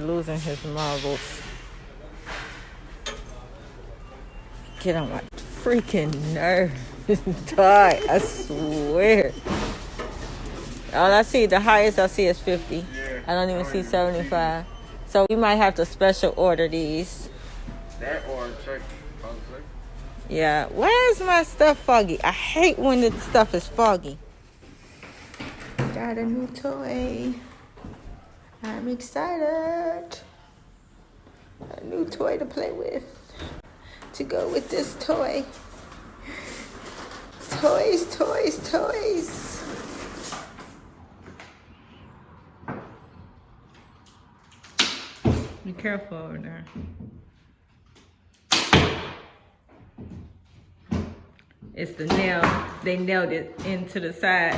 losing his marbles. Get on my freaking nerves. Die, I swear. All I see, the highest I see is 50. I don't even see 75. So we might have to special order these. That or check. Yeah, where's my stuff foggy? I hate when the stuff is foggy. Got a new toy. I'm excited. A new toy to play with. To go with this toy. Toys, toys, toys. Be careful over there. It's the nail. They nailed it into the side.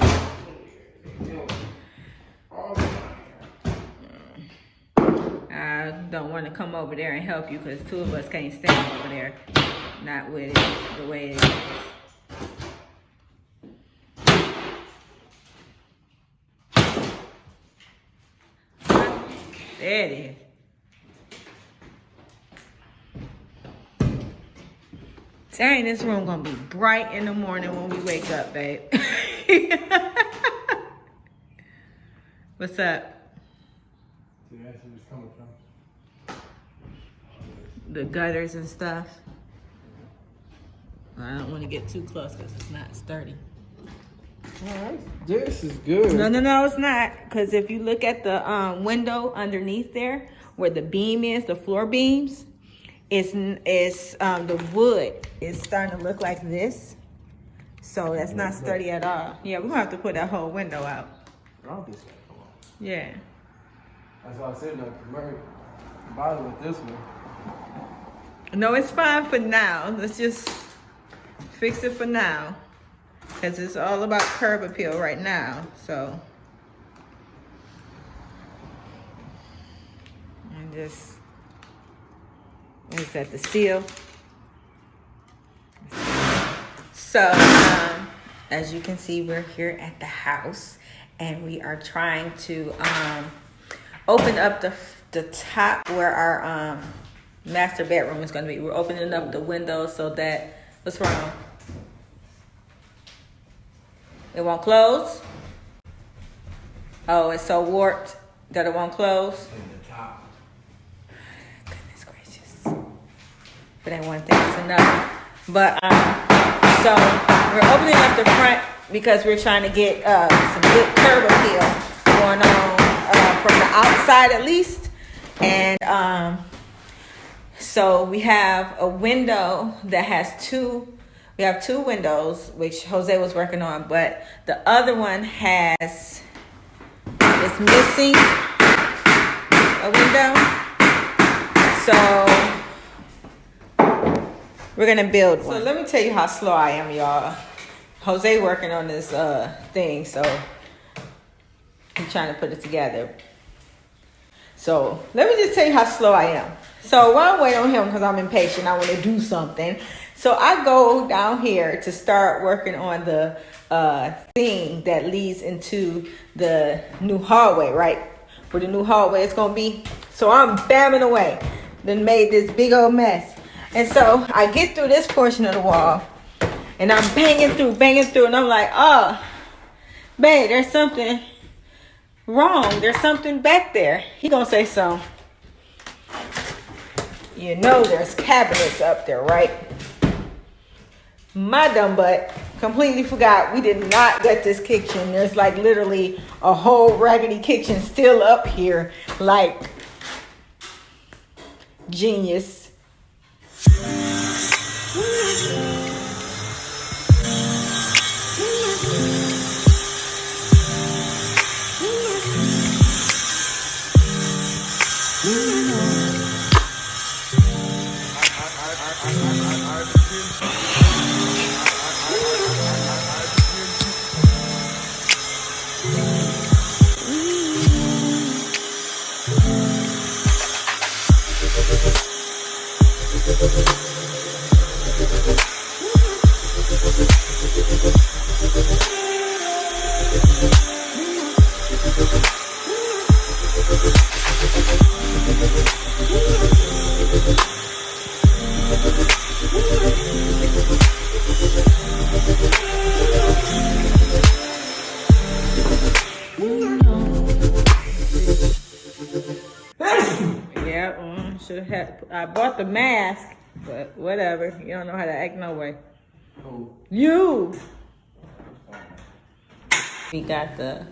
I don't want to come over there and help you because two of us can't stand over there. Not with it the way it is. There it is. Dang, this room gonna be bright in the morning when we wake up, babe. What's up? The gutters and stuff. I don't want to get too close because it's not sturdy. Alright, this is good. No, it's not. Because if you look at the window underneath there, where the beam is, the floor beams, it's the wood is starting to look like this. So that's not sturdy at all. Yeah, we're gonna have to put that whole window out. Yeah. That's why I said no. Bother with this one. No, it's fine for now. Let's just fix it for now. Because it's all about curb appeal right now. So. And just. Is that the seal? So, as you can see, we're here at the house. And we are trying to open up the top where our master bedroom is going to be. We're opening up the windows so that, what's wrong? It won't close? Oh, it's so warped that it won't close? In the top. Goodness gracious. But that one thing is enough. But, so we're opening up the front because we're trying to get some good curb appeal going on from the outside at least. And so we have a window that has we have two windows, which Jose was working on, but the other one is missing a window. So we're gonna build one. So let me tell you how slow I am, y'all. Jose working on this thing, so I'm trying to put it together. So let me just tell you how slow I am. So while I'm waiting on him, because I'm impatient, I want to do something. So I go down here to start working on the thing that leads into the new hallway, right? Where the new hallway is going to be. So I'm bamming away. Then made this big old mess. And so I get through this portion of the wall. And I'm banging through. And I'm like, oh, babe, there's something wrong. There's something back there. He gonna say so. You know there's cabinets up there, right? My dumb butt completely forgot we did not get this kitchen. There's like literally a whole raggedy kitchen still up here. Like, genius. Yeah, should have had. I bought the mask, but whatever. You don't know how to act no way. Who? You. We got the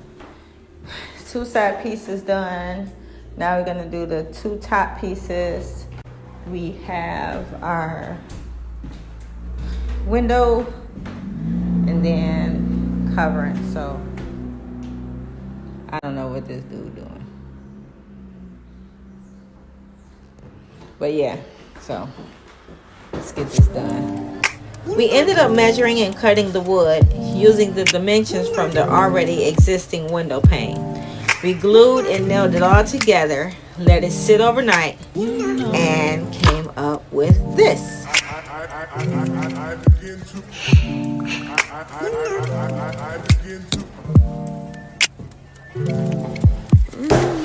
2 side pieces done. Now we're gonna do the 2 top pieces. We have our window and then covering. So I don't know what this dude doing. But yeah, so let's get this done. We ended up measuring and cutting the wood using the dimensions from the already existing window pane. We glued and nailed it all together, let it sit overnight, and came up with this. I begin to